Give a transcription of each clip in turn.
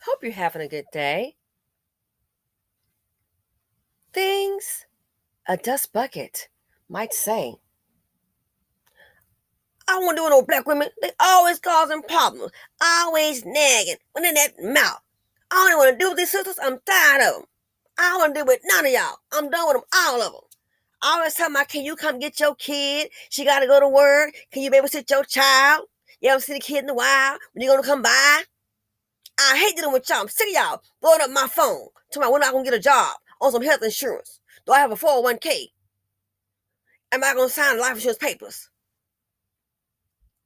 Hope you're having a good day. Things a dust bucket might say. I don't want to do with no black women. They always causing problems, always nagging, when in that mouth. I don't even want to do with these sisters. I'm tired of them. I don't want to deal with none of y'all. I'm done with them, all of them. I always tell my, can you come get your kid? She got to go to work. Can you babysit your child? You haven't seen the kid in a while. When you going to come by? I hate dealing with y'all. I'm sick of y'all blowing up my phone. Tell me when am I going to get a job on some health insurance? Do I have a 401k? Am I going to sign life insurance papers?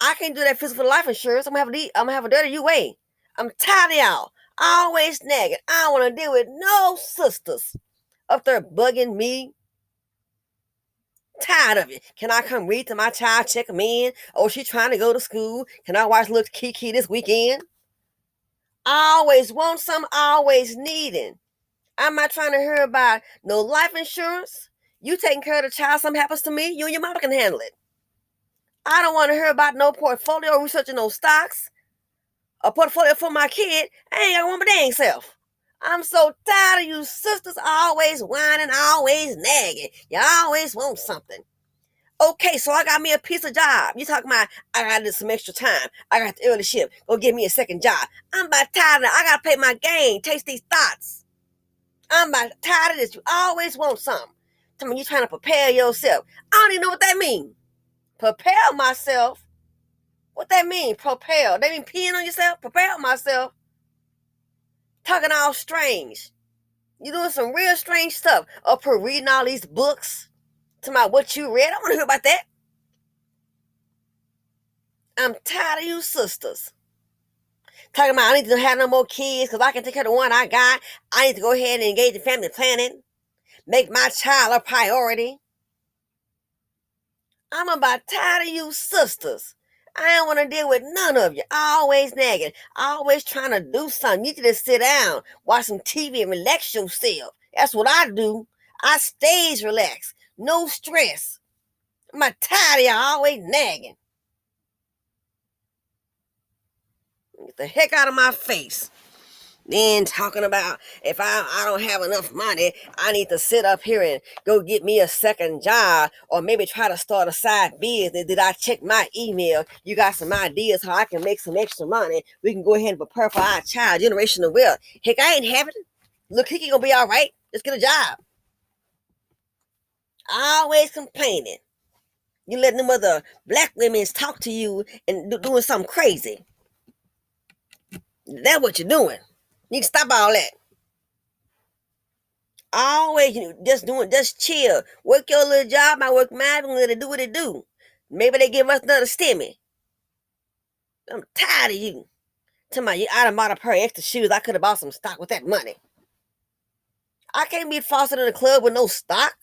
I can't do that physical life insurance. I'm gonna have a dirty UA. I'm tired of y'all. Always nagging. I don't want to deal with no sisters up there bugging me. Tired of it. Can I come read to my child, check them in? Oh, she trying to go to school. Can I watch little Kiki this weekend? I always want some, always needing. I'm not trying to hear about no life insurance. You taking care of the child, something happens to me, you and your mama can handle it. I don't want to hear about no portfolio researching no stocks. A portfolio for my kid. I ain't got one but dang self. I'm so tired of you sisters always whining, always nagging. You always want something. Okay, so I got me a piece of job. You talking about I got some extra time. I got the early shift. Go give me a second job. I'm about tired of it. I gotta play my game. Taste these thoughts. I'm about tired of this. You always want something. Tell me you trying to prepare yourself. I don't even know what that means. Prepare myself. What that mean? Prepare. They mean peeing on yourself? Prepare myself. Talking all strange. You doing some real strange stuff. Up here reading all these books. Talking about what you read. I want to hear about that. I'm tired of you sisters. Talking about I need to have no more kids because I can take care of the one I got. I need to go ahead and engage in family planning. Make my child a priority. I'm about tired of you sisters. I don't want to deal with none of you. Always nagging. Always trying to do something. You need to just sit down, watch some TV, and relax yourself. That's what I do. I stays relaxed. No stress. I'm not tired of y'all always nagging. Get the heck out of my face. Then talking about if I don't have enough money, I need to sit up here and go get me a second job or maybe try to start a side business. Did I check my email? You got some ideas how I can make some extra money? We can go ahead and prepare for our child, generational wealth. Heck, I ain't having it. Look, Kiki gonna be all right. Let's get a job. Always complaining. You letting them other black women talk to you and doing something crazy. That's what you're doing. You can stop all that. Always just chill. Work your little job, I work mine, and let it do what it do. Maybe they give us another stimmy. I'm tired of you. Tell me you out of bought a pair of extra shoes. I could have bought some stock with that money. I can't be fostered in the club with no stock.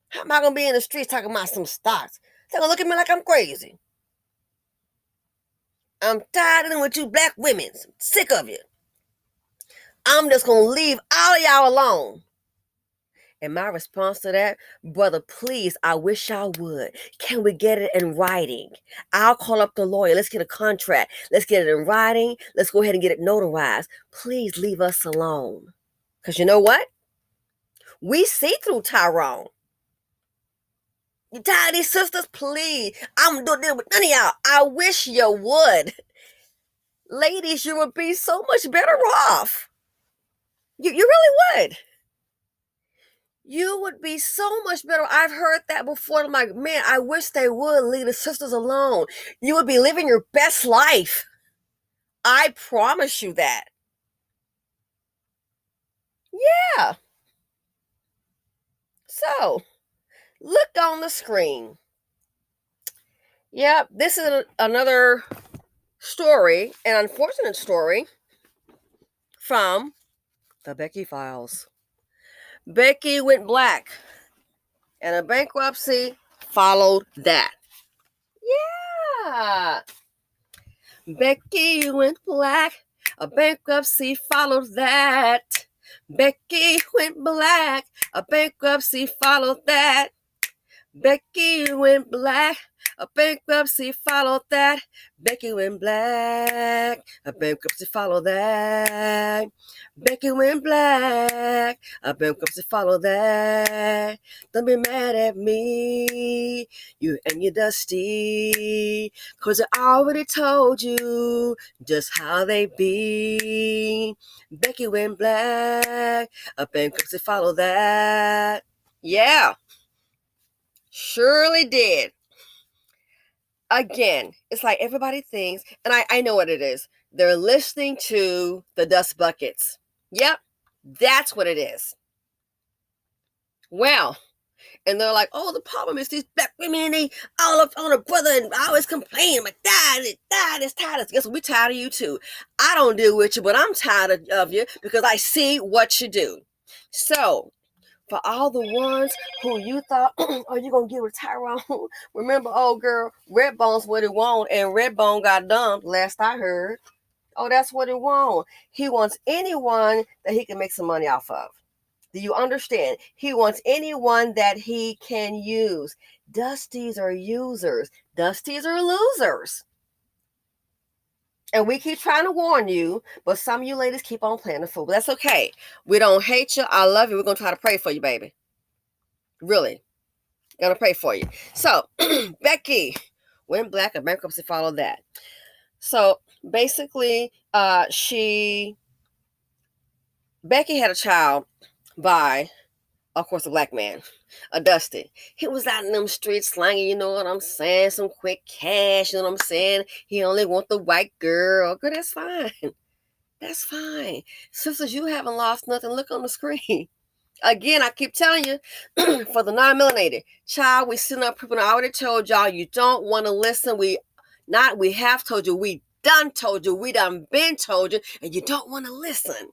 How am I gonna be in the streets talking about some stocks? They're gonna look at me like I'm crazy. I'm tired of them with you black women. I'm sick of you. I'm just gonna leave all y'all alone. And my response to that, brother, please, I wish y'all would. Can we get it in writing? I'll call up the lawyer. Let's get a contract. Let's get it in writing. Let's go ahead and get it notarized. Please leave us alone. Because you know what? We see through Tyrone. You tired of these sisters? Please. I'm doing this with none of y'all. I wish you would. Ladies, you would be so much better off. You really would. You would be so much better. I've heard that before. I'm like, man, I wish they would leave the sisters alone. You would be living your best life. I promise you that. Yeah. So, look on the screen. Yep, this is another story, an unfortunate story from the Becky files. Becky went black, and a bankruptcy followed that. Yeah. Becky went black, a bankruptcy followed that. Becky went black, a bankruptcy followed that. Becky went black, A bankruptcy followed that. Becky went black. A bankruptcy followed that. Becky went black. A bankruptcy followed that. Don't be mad at me, you and your Dusty, 'cause I already told you just how they be. Becky went black. A bankruptcy followed that. Yeah, surely did. Again, it's like everybody thinks, and I know what it is. They're listening to the dust buckets. Yep, that's what it is. Well, and they're like, oh, the problem is these black women, and they all up on a brother and always complain. I'm like, Dad is tired. Guess what? We tired of you too. I don't deal with you, but I'm tired of you because I see what you do. So, for all the ones who you thought, oh, you gonna get with Tyrone? Remember, old girl, Redbone's what he want, and Redbone got dumped. Last I heard. Oh, that's what he want. He wants anyone that he can make some money off of. Do you understand? He wants anyone that he can use. Dusties are users. Dusties are losers. And we keep trying to warn you, but some of you ladies keep on playing the fool. But that's okay. We don't hate you. I love you. We're going to try to pray for you, baby. Really. Gonna pray for you. So, Becky went black, and bankruptcy followed that. So, basically, Becky had a child by, of course, a black man, a Dusty. He was out in them streets slanging, you know what I'm saying, some quick cash, you know what I'm saying. He only want the white girl. Good, that's fine. That's fine. Sisters, you haven't lost nothing. Look on the screen. Again, I keep telling you, for the non-melanated child, we sitting up, people already told y'all you don't want to listen. We have told you, we done told you, we done been told you, and you don't want to listen.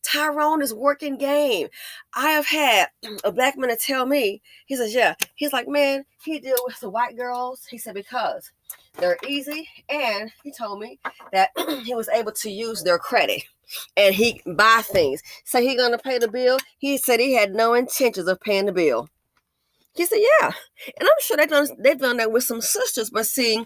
Tyrone is working game. I have had a black man to tell me, he says, yeah, he's like, man, he deal with the white girls. He said, because they're easy, and he told me that he was able to use their credit. And he buy things. So he gonna pay the bill. He said he had no intentions of paying the bill. He said, yeah. And I'm sure they've done that with some sisters. But see,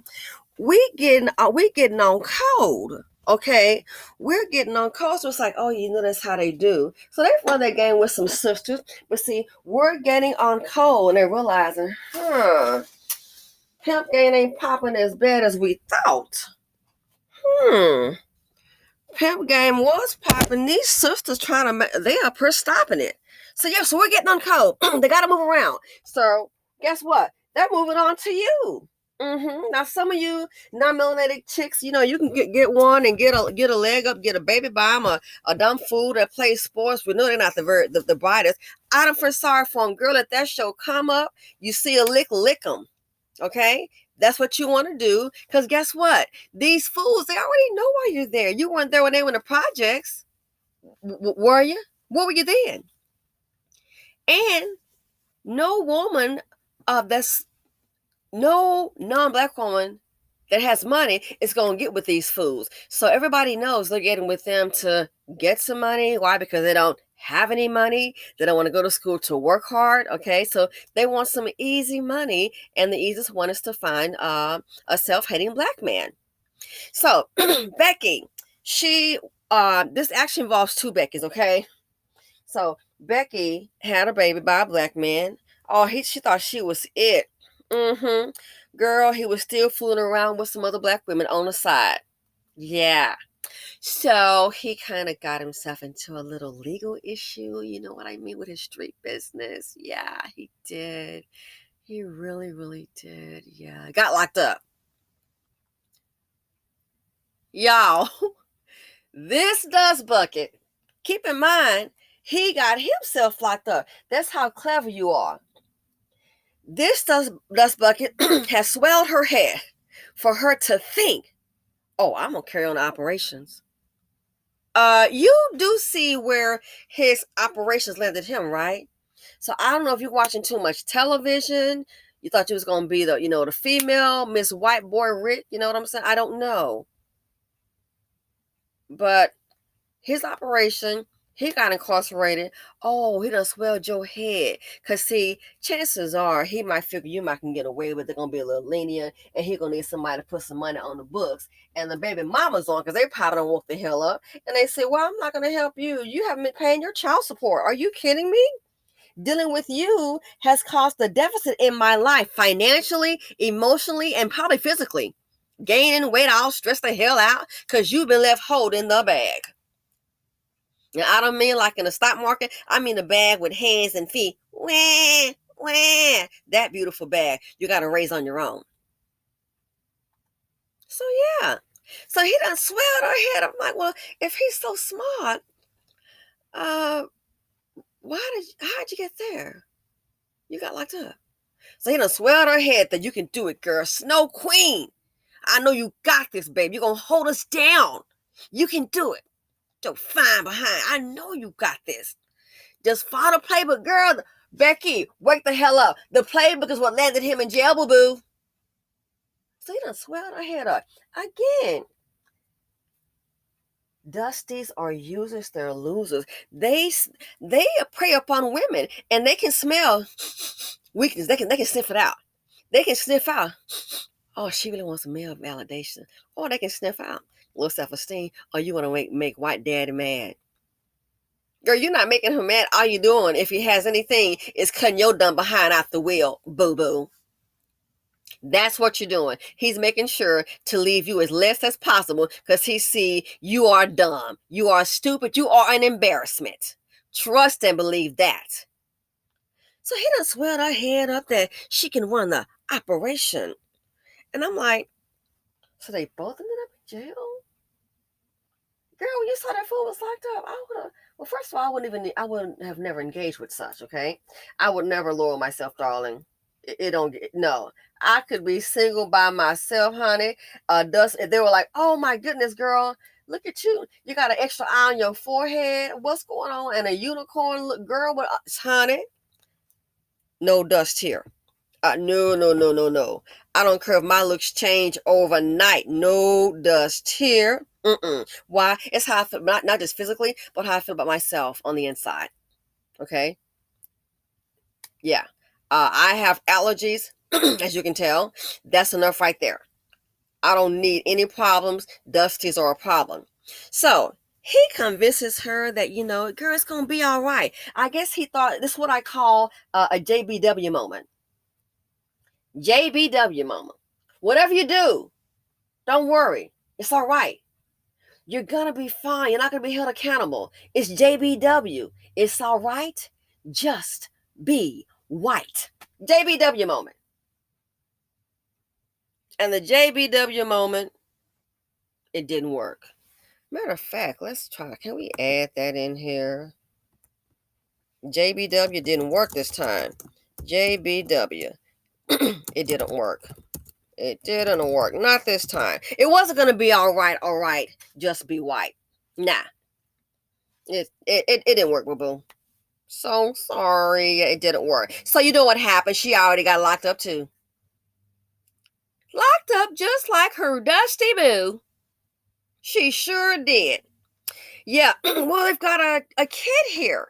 we getting on code. Okay, we're getting on code. So it's like, oh, you know, that's how they do. So they run that game with some sisters. But see, we're getting on code, and they're realizing, pimp game ain't popping as bad as we thought. Pimp game was popping. These sisters they up here stopping it. So yeah, so we're getting on code. They got to move around. So guess what? They're moving on to you. Now some of you non-melanated chicks, you know, you can get one and get a leg up, get a baby bomb, a dumb fool that plays sports. We know they're not the brightest. I don't feel sorry for them. Girl, let that show come up. You see a lick them. Okay? That's what you want to do. Because guess what? These fools, they already know why you're there. You weren't there when they were in the projects. Were you? What were you then? And no woman no non-black woman that has money is going to get with these fools. So everybody knows they're getting with them to get some money. Why? Because they don't have any money. They don't want to go to school to work hard. Okay, so they want some easy money, and the easiest one is to find a self-hating black man. So Becky, this actually involves two Beckys. Okay, so Becky had a baby by a black man. Oh, she thought she was it. Girl, he was still fooling around with some other black women on the side. Yeah. So he kind of got himself into a little legal issue, you know what I mean, with his street business. Yeah, he did. He really, really did. Yeah, got locked up. Y'all, this dust bucket, keep in mind, he got himself locked up. That's how clever you are. This dust bucket has swelled her head for her to think, oh, I'm going to carry on the operations. You do see where his operations landed him, right? So I don't know if you're watching too much television. You thought you was going to be the female Miss White Boy Rick. You know what I'm saying? I don't know. But his operation, He got incarcerated. Oh, he done swelled your head. Cause see, chances are he might figure you might can get away with it. They're gonna be a little lenient, and he gonna need somebody to put some money on the books. And the baby mama's on, cause they probably don't woke the hell up. And they say, "Well, I'm not gonna help you. You haven't been paying your child support. Are you kidding me? Dealing with you has caused a deficit in my life, financially, emotionally, and probably physically. Gaining weight, all stressed the hell out, cause you've been left holding the bag." And I don't mean like in the stock market. I mean the bag with hands and feet. Wah, wah. That beautiful bag you got to raise on your own. So yeah. So he done swelled her head. I'm like, well, if he's so smart, uh, how'd you get there? You got locked up. So he done swelled her head that you can do it, girl. Snow Queen. I know you got this, baby. You're gonna hold us down. You can do it. Yo, fine behind. I know you got this. Just follow the playbook, girl. Becky, wake the hell up. The playbook is what landed him in jail, boo boo. So he done swelled her head up. Again, Dusties are users, they're losers. They prey upon women, and they can smell weakness. They can sniff it out. They can sniff out, oh, she really wants some male validation. Or they can sniff out low self-esteem. Or you want to make white daddy mad. Girl, you're not making him mad. All you doing, if he has anything, is cutting your dumb behind out the wheel, boo-boo. That's what you're doing. He's making sure to leave you as less as possible because he see you are dumb. You are stupid. You are an embarrassment. Trust and believe that. So he done swelled her head up that she can run the operation. And I'm like, so they both ended up in jail? Girl, when you saw that fool was locked up, I would have. Well, first of all, I wouldn't have never engaged with such. Okay, I would never lower myself, darling. It don't get no. I could be single by myself, honey. If they were like, oh my goodness, girl, look at you. You got an extra eye on your forehead. What's going on? And a unicorn look, girl, but honey, no dust here. No, no, no, no, no. I don't care if my looks change overnight. No dust here. Why? It's how I feel, not just physically, but how I feel about myself on the inside. Okay? Yeah. I have allergies, as you can tell. That's enough right there. I don't need any problems. Dusties are a problem. So he convinces her that, girl, it's going to be all right. I guess he thought this is what I call a JBW moment. JBW moment. Whatever you do, don't worry. It's all right. You're going to be fine. You're not going to be held accountable. It's JBW. It's all right. Just be white. JBW moment. And the JBW moment, it didn't work. Matter of fact, let's try. Can we add that in here? JBW didn't work this time. JBW. It didn't work. It didn't work. Not this time. It wasn't going to be all right. Just be white. Nah. It didn't work, boo-boo. So sorry. It didn't work. So you know what happened? She already got locked up too. Locked up just like her Dusty Boo. She sure did. Yeah. Well, they've got a kid here.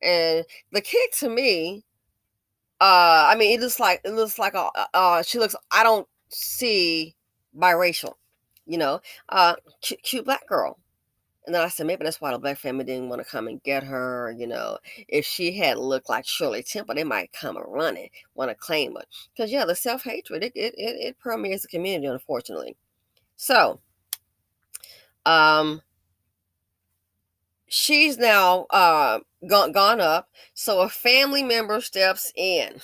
And the kid to me, I mean, it looks like she looks, I don't see biracial, cute black girl. And then I said, maybe that's why the black family didn't want to come and get her. If she had looked like Shirley Temple, they might come running, want to claim her. Because, yeah, the self-hatred, it permeates the community, unfortunately. So, she's now gone up. So a family member steps in.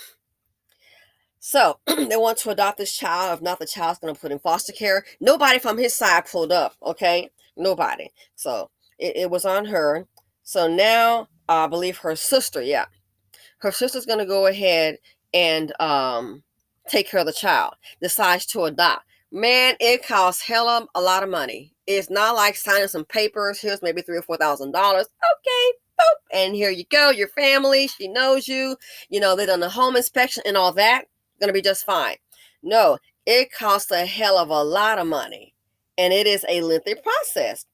So they want to adopt this child. If not, the child's going to put in foster care. Nobody from his side pulled up, okay? Nobody. So it was on her. So now I believe her sister, her sister's going to go ahead and take care of the child. Decides to adopt. Man, it costs hella a lot of money. It's not like signing some papers. Here's maybe $3,000 or $4,000. Okay, boop, and here you go. Your family, she knows you. They done the home inspection and all that. Going to be just fine. No, it costs a hell of a lot of money, and it is a lengthy process.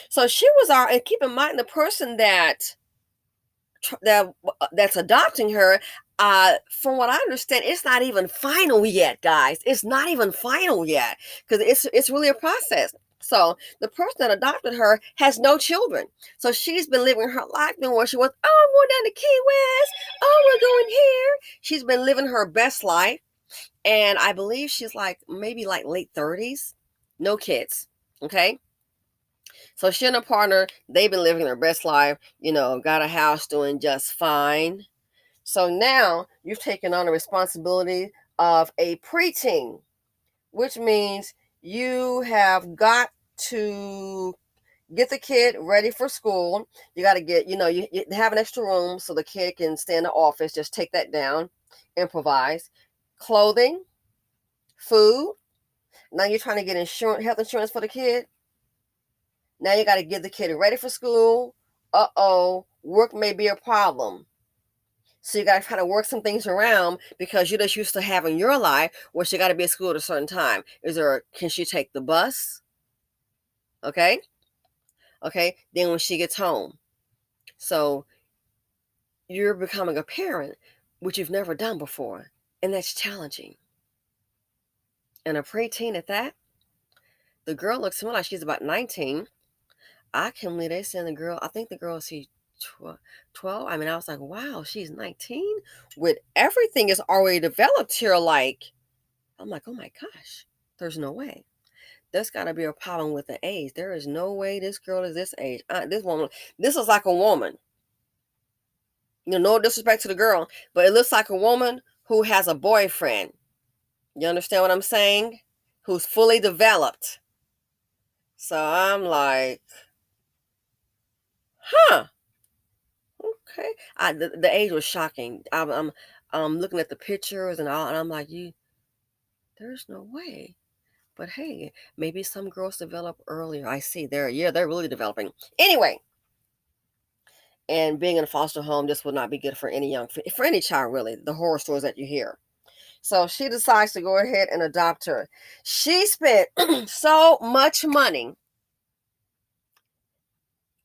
So she was our, and keep in mind the person that's adopting her, from what I understand, it's not even final yet, guys. It's not even final yet, because it's really a process. So the person that adopted her has no children. So she's been living her life, doing what she wants. Oh, I'm going down to Key West. Oh, we're going here. She's been living her best life. And I believe she's like maybe like late 30s. No kids. Okay. So she and her partner, they've been living their best life, got a house, doing just fine. So now you've taken on the responsibility of a preteen, which means you have got to get the kid ready for school. You got to get, you have an extra room so the kid can stay in the office. Just take that down, improvise. Clothing, food. Now you're trying to get health insurance for the kid. Now you got to get the kid ready for school. Work may be a problem. So you got to kind of work some things around because you're just used to having your life where she got to be at school at a certain time. Can she take the bus? Okay. Okay. Then when she gets home. So you're becoming a parent, which you've never done before. And that's challenging. And a preteen at that, the girl looks to me like she's about 19. I can't believe they send the girl, I think the girl is 12. I mean, I was like, wow, she's 19 with everything is already developed here. I'm like, oh my gosh, there's no way. There's got to be a problem with the age. There is no way this girl is this age. This woman, this is like a woman. No disrespect to the girl, but it looks like a woman who has a boyfriend. You understand what I'm saying? Who's fully developed. So I'm like, huh. Okay. The age was shocking. I'm looking at the pictures and all, and I'm like, there's no way. But hey, maybe some girls develop earlier. I see. They're really developing. Anyway, and being in a foster home just would not be good for for any child, really. The horror stories that you hear. So she decides to go ahead and adopt her. She spent so much money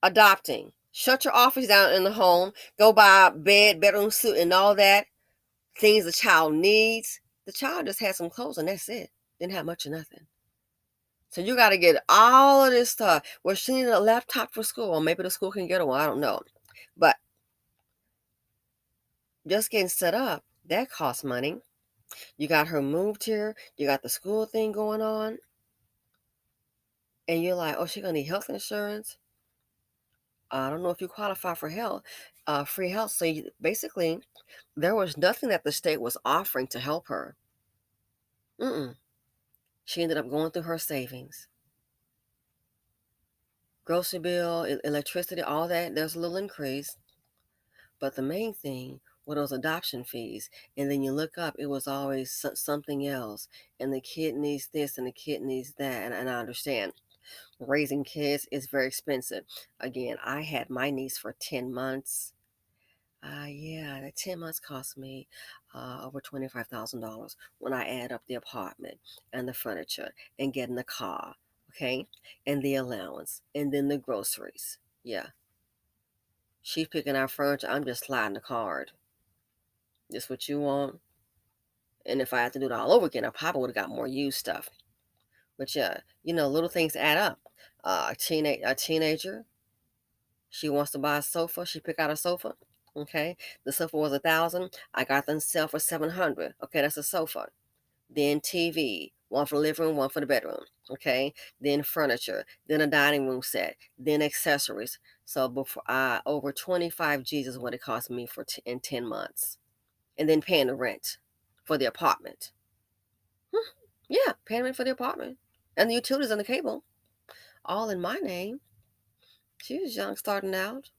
adopting. Shut your office down in the home. Go buy bedroom suit, and all that. Things the child needs. The child just had some clothes and that's it. Didn't have much of nothing. So you got to get all of this stuff. Well, she needed a laptop for school. Or maybe the school can get her one. I don't know. But just getting set up, that costs money. You got her moved here. You got the school thing going on. And you're like, oh, she's going to need health insurance. I don't know if you qualify for free health. So basically, there was nothing that the state was offering to help her. She ended up going through her savings. Grocery bill, electricity, all that, there's a little increase. But the main thing were those adoption fees. And then you look up, it was always something else. And the kid needs this and the kid needs that. And I understand. Raising kids is very expensive. Again, I had my niece for 10 months. Yeah, that 10 months cost me over $25,000 when I add up the apartment and the furniture and getting the car, okay, and the allowance and then the groceries. Yeah, she's picking out furniture. I'm just sliding the card. This what you want? And if I had to do it all over again, I probably would have got more used stuff. But yeah, little things add up. A teenager, she wants to buy a sofa. She pick out a sofa. Okay, the sofa was 1,000. I got them sell for 700. Okay, that's a sofa. Then TV, one for the living room, one for the bedroom. Okay, then furniture, then a dining room set, then accessories. So before over 25 G's is what it cost me in 10 months, and then paying the rent for the apartment. Yeah, paying rent for the apartment and the utilities and the cable, all in my name. She was young, starting out.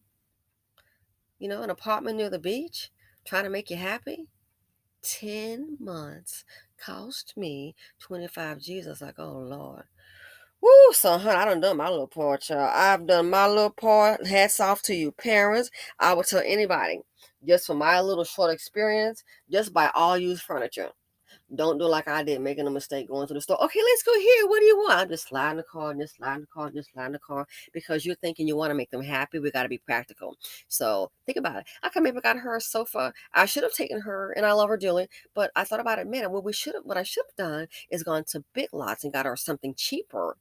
An apartment near the beach, trying to make you happy. 10 months cost me 25 G's. I was like, oh Lord. Woo, so honey, I done my little part, child. I've done my little part. Hats off to you parents. I would tell anybody, just from my little short experience, just buy all used furniture. Don't do like I did, making a mistake going to the store. Okay, let's go here. What do you want? I'm just sliding the car, just sliding the car, just sliding the car because you're thinking you want to make them happy. We got to be practical. So think about it. I could maybe got her a sofa. I should have taken her, and I love her dearly, but I thought about it, man. What I should have done is gone to Big Lots and got her something cheaper.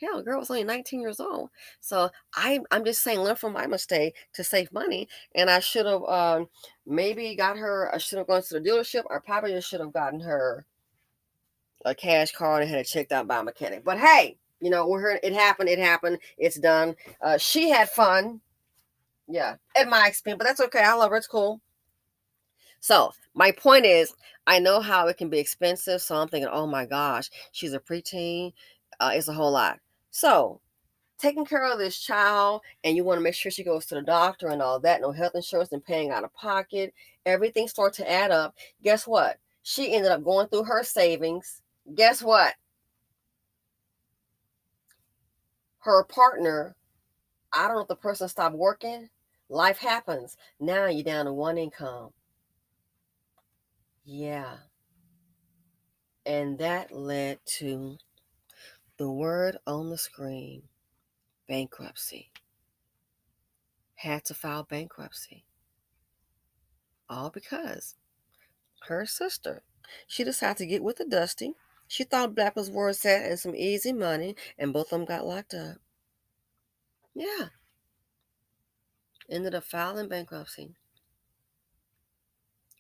Hell, girl was only 19 years old. So I'm just saying, learn from my mistake to save money. And I should have maybe got her, I should have gone to the dealership. I probably just should have gotten her a cash card and had it checked out by a mechanic. But hey, we're here. It happened. It happened. It's done. She had fun. Yeah, at my expense, but that's okay. I love her. It's cool. So my point is, I know how it can be expensive. So I'm thinking, oh my gosh, she's a preteen. It's a whole lot. So taking care of this child, and you want to make sure she goes to the doctor and all that, no health insurance and paying out of pocket, everything starts to add up. Guess what? She ended up going through her savings. Guess what? Her partner, I don't know if the person stopped working. Life happens. Now you're down to one income. Yeah. And that led to the word on the screen, bankruptcy. Had to file bankruptcy. All because her sister, she decided to get with the Dusty. She thought Black was where it's at and some easy money, and both of them got locked up. Yeah. Ended up filing bankruptcy.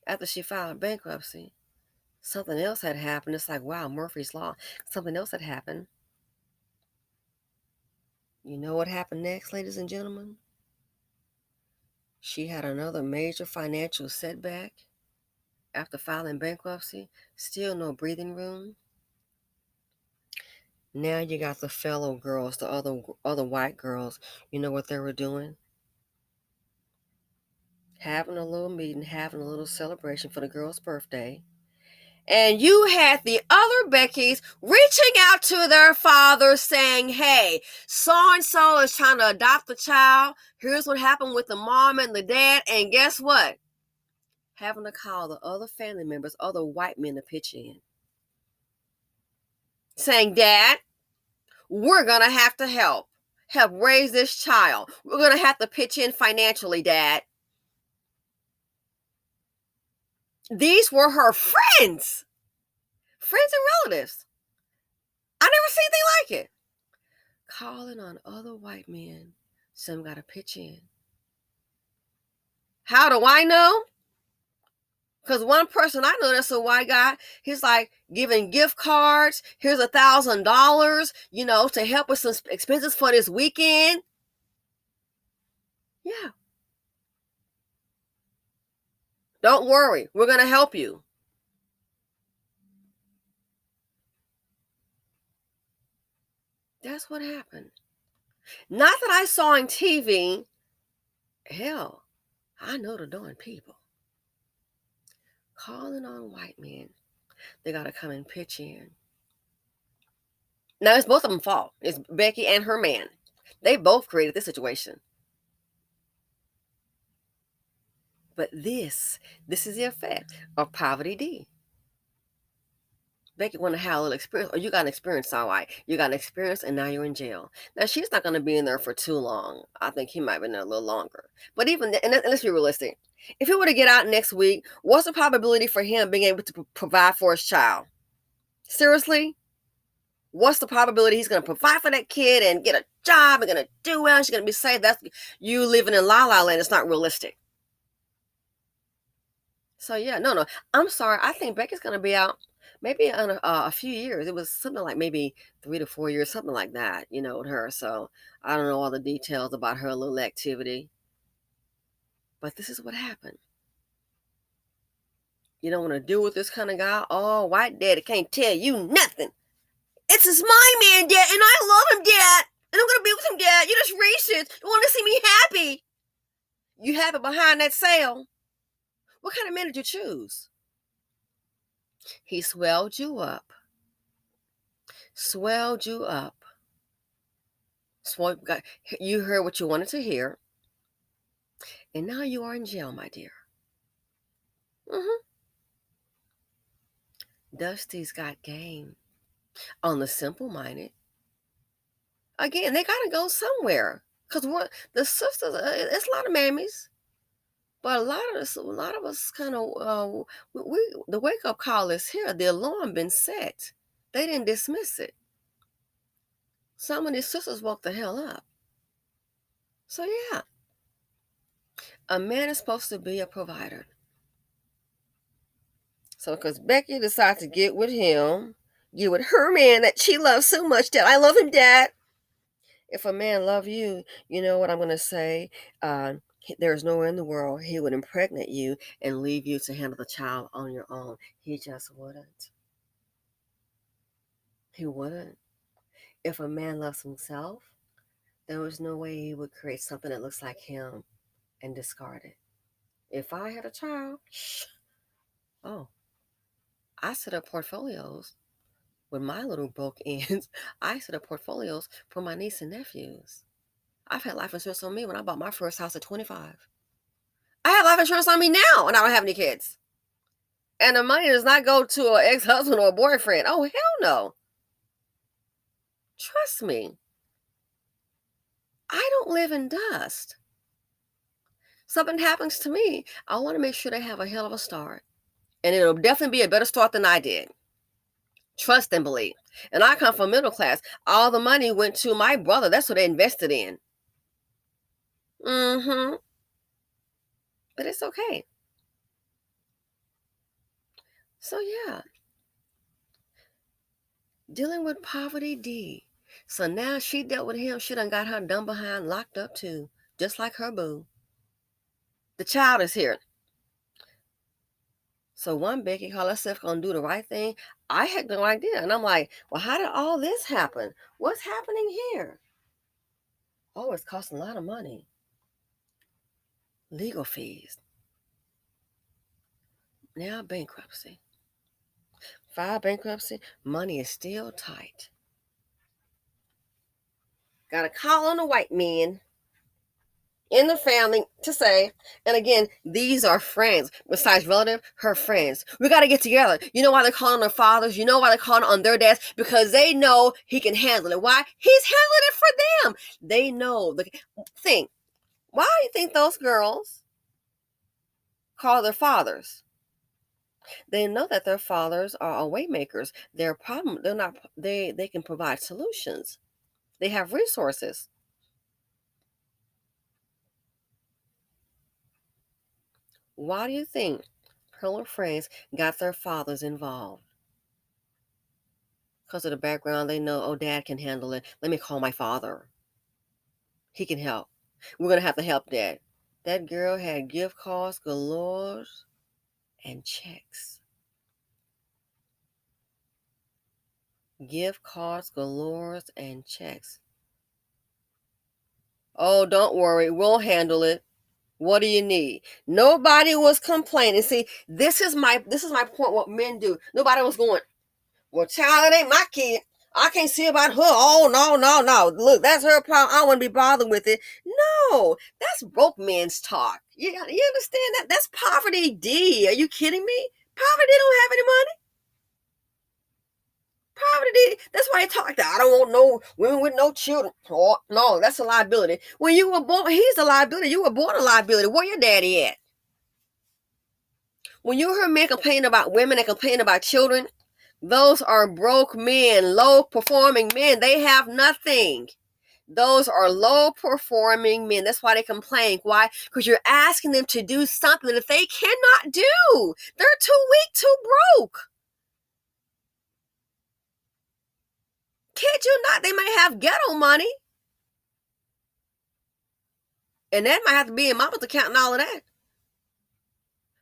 After she filed bankruptcy, something else had happened. It's like, wow, Murphy's Law. Something else had happened. You know what happened next, ladies and gentlemen? She had another major financial setback after filing bankruptcy. Still no breathing room. Now you got the fellow girls, the other white girls. You know what they were doing? Having a little meeting, having a little celebration for the girl's birthday. And you had the other Beckys reaching out to their father saying, hey, so-and-so is trying to adopt the child. Here's what happened with the mom and the dad. And guess what? Having to call the other family members, other white men to pitch in. Saying, Dad, we're going to have to help raise this child. We're going to have to pitch in financially, Dad. These were her friends and relatives. I never seen anything like it. Calling on other white men. Some got to pitch in. How do I know? Because one person I know that's a white guy, he's like giving gift cards. Here's $1,000, to help with some expenses for this weekend. Yeah. Don't worry. We're going to help you. That's what happened. Not that I saw on TV. Hell, I know the darn people. Calling on white men. They got to come and pitch in. Now, it's both of them fault. It's Becky and her man. They both created this situation. But this is the effect of poverty D. Becky want to have a little experience. Or you got an experience, all right. You got an experience and now you're in jail. Now, she's not going to be in there for too long. I think he might be in there a little longer. But even, and let's be realistic. If he were to get out next week, what's the probability for him being able to provide for his child? Seriously? What's the probability he's going to provide for that kid and get a job and going to do well? She's going to be safe. That's you living in La La Land. It's not realistic. So yeah, no. I'm sorry. I think Becky's going to be out maybe in a few years. It was something like maybe 3 to 4 years, something like that, with her. So I don't know all the details about her little activity. But this is what happened. You don't want to deal with this kind of guy? Oh, white daddy can't tell you nothing. This is my man, Dad, and I love him, Dad. And I'm going to be with him, Dad. You're just racist. You want to see me happy. You have it behind that sail. What kind of man did you choose? He swelled you up. You heard what you wanted to hear. And now you are in jail, my dear. Dusty's got game on the simple-minded. Again, they got to go somewhere. Because what the sisters, it's a lot of mammies. But a lot of us kind of, the wake up call is here. The alarm been set. They didn't dismiss it. Some of these sisters woke the hell up. So yeah, a man is supposed to be a provider. So because Becky decided to get with him, get with her man that she loves so much, Dad. I love him, Dad. If a man love you, you know what I'm gonna say. There's nowhere in the world he would impregnate you and leave you to handle the child on your own. He just wouldn't. He wouldn't. If a man loves himself, there was no way he would create something that looks like him and discard it. If I had a child, oh, I set up portfolios with my little broke ends. I set up portfolios for my niece and nephews. I've had life insurance on me when I bought my first house at 25. I have life insurance on me now and I don't have any kids. And the money does not go to an ex-husband or a boyfriend. Oh, hell no. Trust me. I don't live in dust. Something happens to me, I want to make sure they have a hell of a start. And it'll definitely be a better start than I did. Trust and believe. And I come from middle class. All the money went to my brother. That's what they invested in. Mm-hmm. But it's okay. So yeah. Dealing with poverty D. So now she dealt with him. She done got her dumb behind locked up too. Just like her boo. The child is here. So one Becky called herself gonna do the right thing. I had no idea. And I'm like, well, how did all this happen? What's happening here? Oh, it's costing a lot of money. Legal fees. Now bankruptcy. File bankruptcy. Money is still tight. Got a call on the white men in the family to say, and again, these are friends. Besides relative, her friends. We got to get together. You know why they're calling their fathers? You know why they're calling on their dads? Because they know he can handle it. Why? He's handling it for them. They know. The thing. Why do you think those girls call their fathers? They know that their fathers are waymakers. They're problem. They're not. They can provide solutions. They have resources. Why do you think her little friends got their fathers involved? Because of the background, they know, oh, dad can handle it. Let me call my father. He can help. We're going to have to help dad. That girl had gift cards galore and checks. Gift cards galore and checks. Oh, don't worry. We'll handle it. What do you need? Nobody was complaining. See, this is my point. What men do. Nobody was going, well, child, it ain't my kid. I can't see about her. Oh, no, no, no. Look, that's her problem. I don't want to be bothered with it. No, that's broke men's talk. You understand that? That's poverty D. Are you kidding me? Poverty don't have any money. Poverty, that's why they talk like that. I don't want no women with no children. Oh, no, that's a liability. When you were born, he's a liability. You were born a liability. Where your daddy at? When you hear men complaining about women and complaining about children, those are broke men, low performing men. They have nothing. Those are low performing men. That's why they complain. Why? Because you're asking them to do something that they cannot do. They're too weak, too broke. Kid you not, they may have ghetto money. And that might have to be in mama's account and all of that.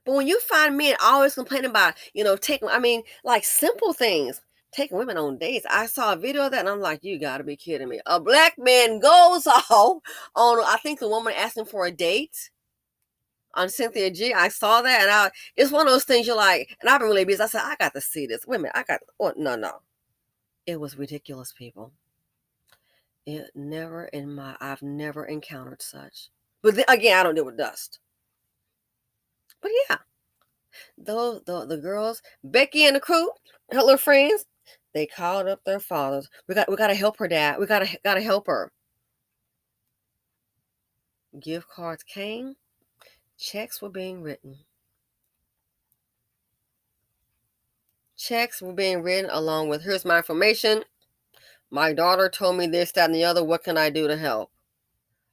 But when you find men always complaining about, taking, like simple things, taking women on dates. I saw a video of that and I'm like, you gotta be kidding me. A black man goes off on, I think the woman asked him for a date on Cynthia G. I saw that and it's one of those things you're like, and I've been really busy. I said, I got to see this. Wait a minute, no. It was ridiculous, people. I've never encountered such. But again, I don't deal with dust. But yeah. The girls, Becky and the crew, her little friends, they called up their fathers. We gotta help her, Dad. We gotta help her. Gift cards came, checks were being written. Checks were being written along with, here's my information. My daughter told me this, that, and the other. What can I do to help?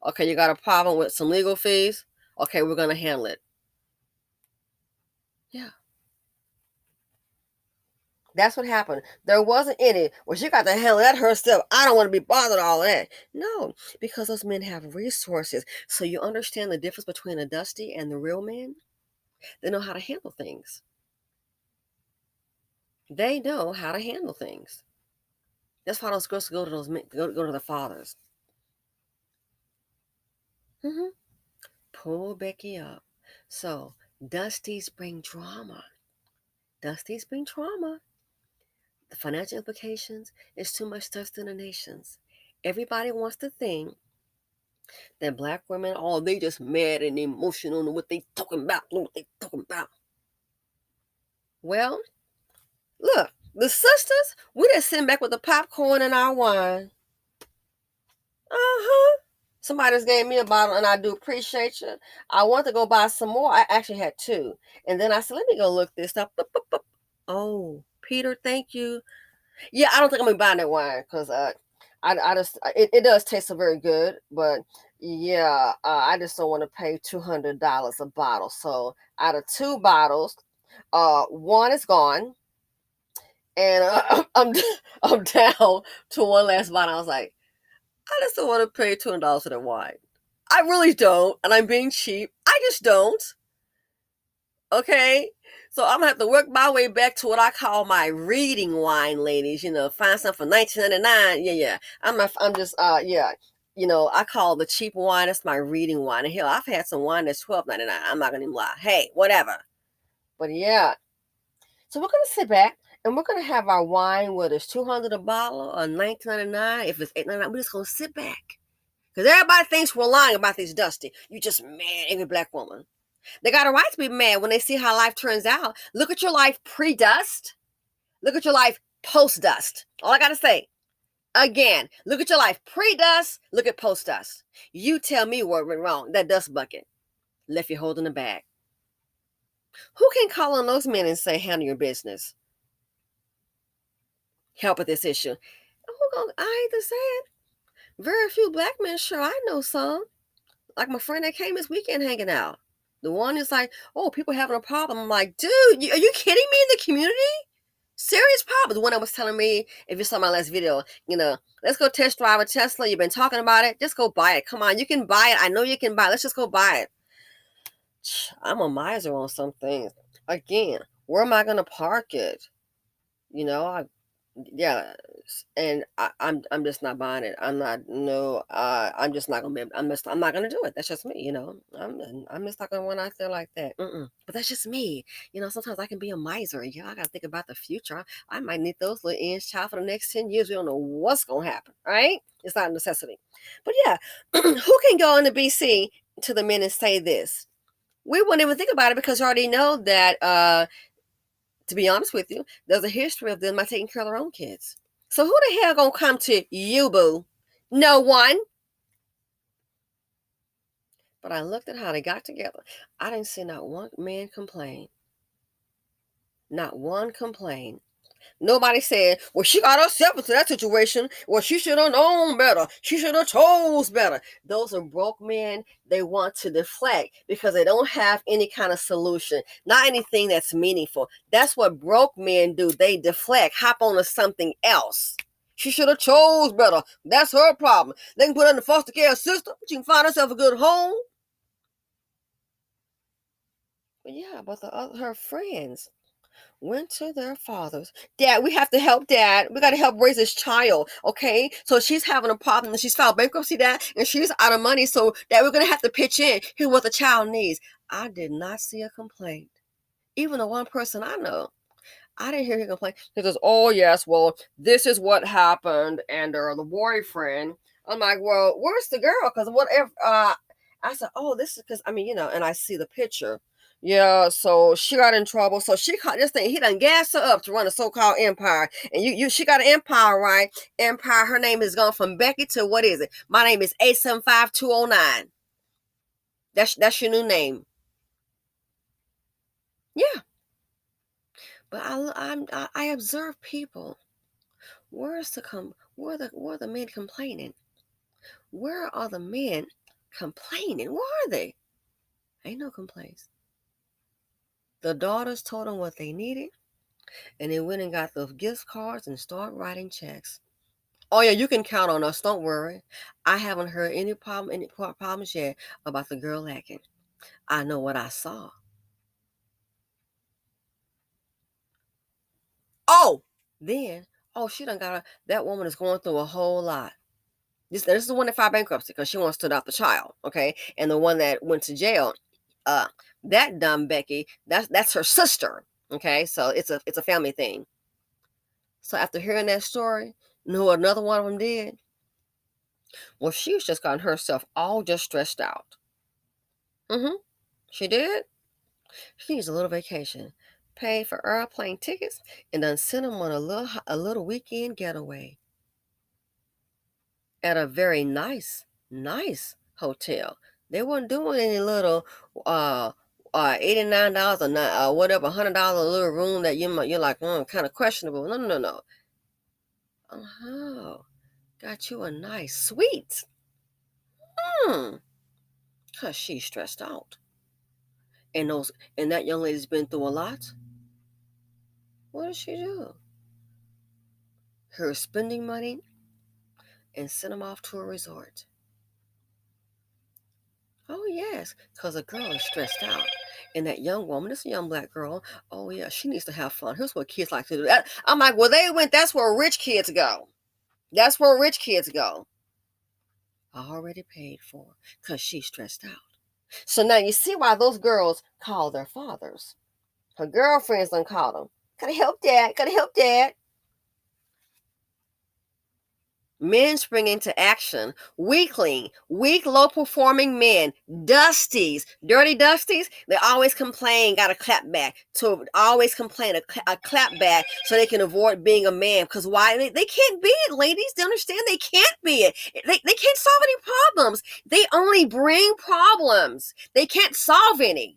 Okay, you got a problem with some legal fees? Okay, we're gonna handle it. Yeah. That's what happened. There wasn't any, well, she got to handle that herself. I don't want to be bothered with all that. No, because those men have resources. So you understand the difference between a Dusty and the real men? They know how to handle things. They know how to handle things. That's why those girls go to those men, go to the fathers. Mm-hmm. Pull Becky up. So Dusties bring drama. Dusties bring trauma. The financial implications is too much dust in the nations. Everybody wants to think that black women, oh, they just mad and emotional and what they talking about, what they talking about. Well, look, the sisters, we just sitting back with the popcorn and our wine. Uh-huh. Somebody just gave me a bottle and I do appreciate you. I want to go buy some more. I actually had two. And then I said, let me go look this up. Oh, Peter, thank you. Yeah, I don't think I'm gonna be buying that wine because I just it does taste so very good, but yeah, I just don't want to pay $200 a bottle. So out of two bottles, one is gone, and I'm down to one last bottle. I was like, I just don't want to pay $200 for that wine. I really don't, and I'm being cheap. I just don't. Okay. So I'm gonna have to work my way back to what I call my reading wine, ladies. Find something for $19.99. Yeah. I'm just yeah. I call the cheap wine, that's my reading wine. And hell, I've had some wine that's $12.99. I'm not gonna even lie. Hey, whatever. But yeah. So we're gonna sit back and we're gonna have our wine, whether it's $200 a bottle or $19.99. If it's $8.99, we're just gonna sit back. Because everybody thinks we're lying about this Dusty. You just mad, angry black woman. They got a right to be mad when they see how life turns out. Look at your life pre-dust. Look at your life post-dust. All I got to say. Again, look at your life pre-dust. Look at post-dust. You tell me what went wrong. That dust bucket left you holding the bag. Who can call on those men and say, handle your business? Help with this issue. I hate to say it. Very few black men, sure, I know some. Like my friend that came this weekend hanging out. The one is like, oh, people having a problem. I'm like, dude, are you kidding me, in the community? Serious problem. The one that was telling me, if you saw my last video, let's go test drive a Tesla. You've been talking about it. Just go buy it. Come on, you can buy it. I know you can buy it. Let's just go buy it. I'm a miser on some things. Again, where am I going to park it? Yeah, and I'm just not buying it. I'm not no. I'm just not gonna be. I'm not gonna do it. That's just me. I'm just not gonna want to feel like that. But that's just me. Sometimes I can be a miser. I gotta think about the future. I might need those little ends, child, for the next 10 years. We don't know what's gonna happen. Right? It's not a necessity. But yeah, who can go into BC to the men and say this? We wouldn't even think about it because you already know that. To be honest with you, there's a history of them not taking care of their own kids. So who the hell gonna come to you, boo? No one. But I looked at how they got together. I didn't see not one man complain. Not one complain. Nobody said, well, she got herself into that situation. Well, she should have known better. She should have chose better. Those are broke men. They want to deflect because they don't have any kind of solution, not anything that's meaningful. That's what broke men do. They deflect, hop on to something else. She should have chose better. That's her problem. They can put her in the foster care system. She can find herself a good home. But yeah, but her friends went to their fathers. Dad, we have to help Dad. We got to help raise this child, okay? So she's having a problem and she's filed bankruptcy, Dad, and she's out of money. So, Dad, we're going to have to pitch in. Here's what the child needs. I did not see a complaint. Even the one person I know, I didn't hear him complain. He goes, oh, yes, well, this is what happened. And the boyfriend, I'm like, well, where's the girl? Because whatever, I said, oh, this is because, and I see the picture. Yeah, so she got in trouble. So she caught this thing. He done gassed her up to run a so-called empire. And she got an empire, right? Empire. Her name is gone from Becky to what is it? My name is 875209. That's your new name. Yeah, but I observe people. Where are the men complaining? Where are the men complaining? Where are they? Ain't no complaints. The daughters told them what they needed, and they went and got those gift cards and started writing checks. Oh yeah, you can count on us. Don't worry. I haven't heard any problems yet about the girl lacking. I know what I saw. Oh, then she done got that woman is going through a whole lot. This is the one that filed bankruptcy because she wants to adopt the child. Okay, and the one that went to jail, uh, that dumb Becky, that's her sister. Okay, so it's a family thing. So after hearing that story, you know what another one of them did? Well, she's just gotten herself all just stressed out. Mm-hmm. She did. She needs a little vacation. Paid for airplane tickets and done sent them on a little weekend getaway at a very nice hotel. They weren't doing any little uh $89 or not whatever $100 little room that you're like kind of questionable. No. Oh, got you a nice suite. Hmm. Cause she's stressed out. And that young lady's been through a lot. What does she do? Her spending money and send them off to a resort. Oh yes, because a girl is stressed out. And that young woman, this young black girl, oh yeah, she needs to have fun. Here's what kids like to do. I'm like, well, that's where rich kids go. That's where rich kids go. Already paid for because she's stressed out. So now you see why those girls call their fathers. Her girlfriends don't call them. Gotta help dad, gotta help dad. Men spring into action. Weak, low performing men, dusties, dirty dusties. They always complain, got a clap back. To always complain, a clap back so they can avoid being a man. Because why? They can't be it, ladies. They understand they can't be it. They can't solve any problems. They only bring problems. They can't solve any.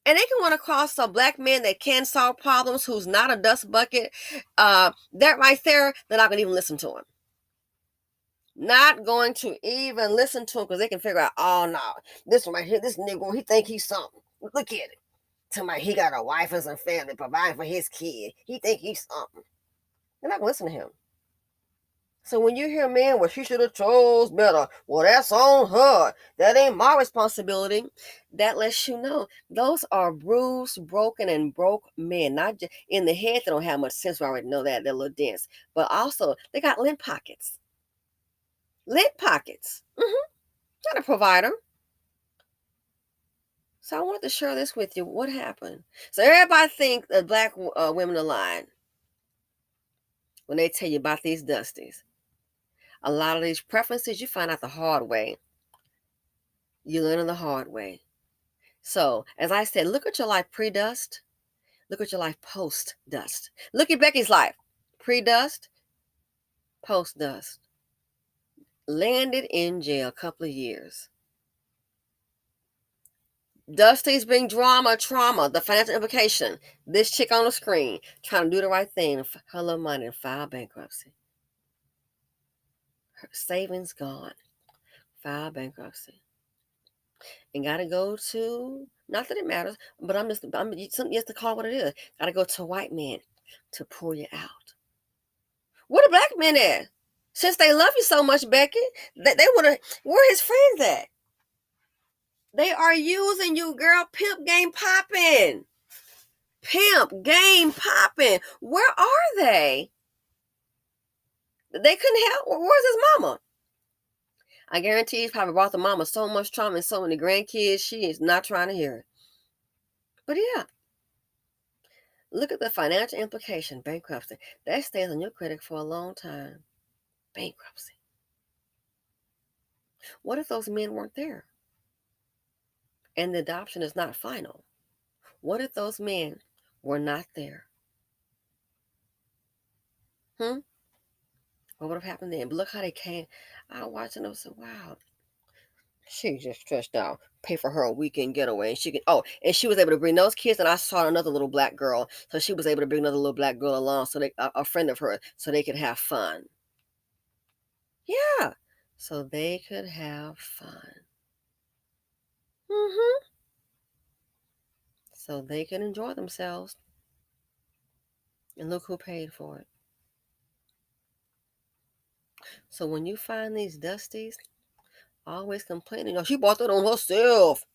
And they can run across a black man that can solve problems who's not a dust bucket. That right there, they're not going to even listen to him. Not going to even listen to him because they can figure out, oh no, this one right here, this nigga, he think he's something. Look at it. Tell me he got a wife and some family providing for his kid. He think he's something. They're not gonna listen to him. So when you hear, man, well, she should have chose better. Well, that's on her. That ain't my responsibility. That lets you know those are bruised, broken, and broke men. Not just in the head, they don't have much sense. We already know that they're a little dense, but also they got lint pockets. Lint pockets. Not a provider. So I wanted to share this with you. What happened? So everybody think that black women are lying when they tell you about these dusties. A lot of these preferences you find out the hard way. You learn it the hard way. So as I said, look at your life pre-dust. Look at your life post-dust. Look at Becky's life. Pre-dust, post-dust. Landed in jail a couple of years. Dusty's bring trauma, the financial implication. This chick on the screen trying to do the right thing, her little money, and file bankruptcy. Her savings gone, file bankruptcy, and got to go to. Not that it matters, but something you have to call what it is. Got to go to a white man to pull you out. Where the black men at? Since they love you so much, Becky, they would have. Where his friends at? They are using you, girl. Pimp game popping. Pimp game popping. Where are they? They couldn't help. Where's his mama? I guarantee he's probably brought the mama so much trauma and so many grandkids. She is not trying to hear it. But yeah, look at the financial implication. Bankruptcy. That stays on your credit for a long time. Bankruptcy. What if those men weren't there? and the adoption is not final. What if those men were not there? What would have happened then? But look how they came. I watched and I said, wow, she just stretched out. Pay for her weekend getaway. And she can and she was able to bring those kids. And I saw another little black girl. So she was able to bring another little black girl along so a friend of hers so they could have fun. Yeah. So they could have fun. So they could enjoy themselves. And look who paid for it. So when you find these dusties always complaining, she bought that on herself.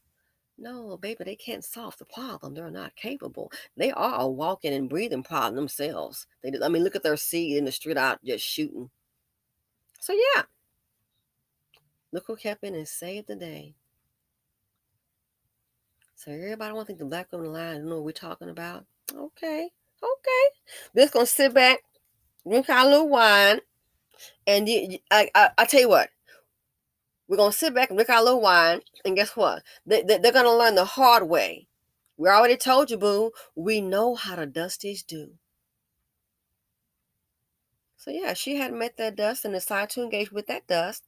No, baby, they can't solve the problem. They're not capable. They are a walking and breathing problem themselves. Look at their seed in the street out just shooting. So yeah, look who kept in and saved the day. So everybody want to think the black women line. You know what we're talking about? Okay. We're just gonna sit back, drink our little wine, and I tell you what. We're going to sit back and drink our little wine, and guess what? They're going to learn the hard way. We already told you, boo, we know how the dusties do. So, yeah, she had met that dust and decided to engage with that dust.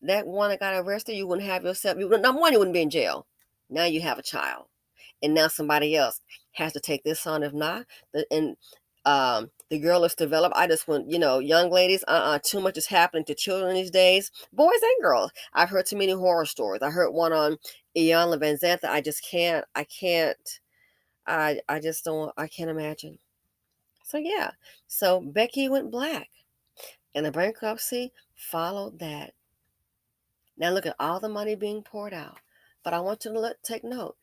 That one that got arrested, you wouldn't have yourself. Number one, you wouldn't be in jail. Now you have a child. And now somebody else has to take this on. If not, the girl is developed. I just want, young ladies, too much is happening to children these days, boys and girls. I've heard too many horror stories. I heard one on Iyanla Vanzantha. I just don't, I can't imagine. So yeah, so Becky went black and the bankruptcy followed that. Now look at all the money being poured out. But I want you to take note.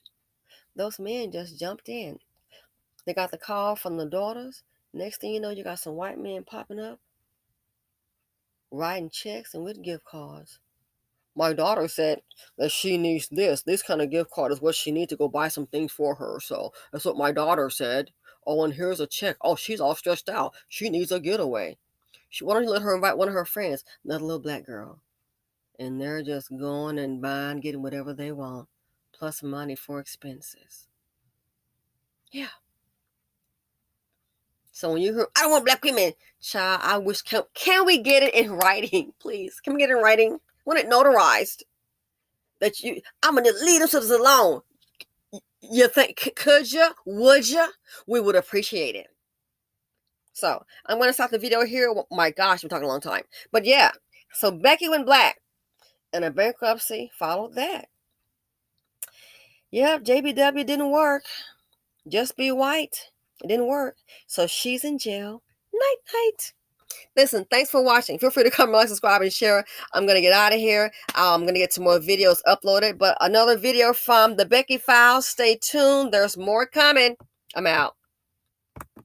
Those men just jumped in. They got the call from the daughters. Next thing you know, you got some white men popping up, writing checks and with gift cards. My daughter said that she needs this. This kind of gift card is what she needs to go buy some things for her. So that's what my daughter said. Oh, and here's a check. Oh, she's all stressed out. She needs a getaway. Why don't you let her invite one of her friends, another little black girl? And they're just going and buying, getting whatever they want, plus money for expenses. Yeah. So when you hear, I don't want black women, child, I wish, can we get it in writing, please? Can we get it in writing? Want it notarized? I'm going to leave them sisters alone. You think, could you? Would you? We would appreciate it. So I'm going to stop the video here. Oh, my gosh, I'm talking a long time. But yeah, so Becky went black and a bankruptcy followed that. Yeah, JBW didn't work. Just be white. It didn't work. So she's in jail. Night, night. Listen, thanks for watching. Feel free to come like, subscribe, and share. I'm going to get out of here. I'm going to get some more videos uploaded. But another video from the Becky Files. Stay tuned. There's more coming. I'm out.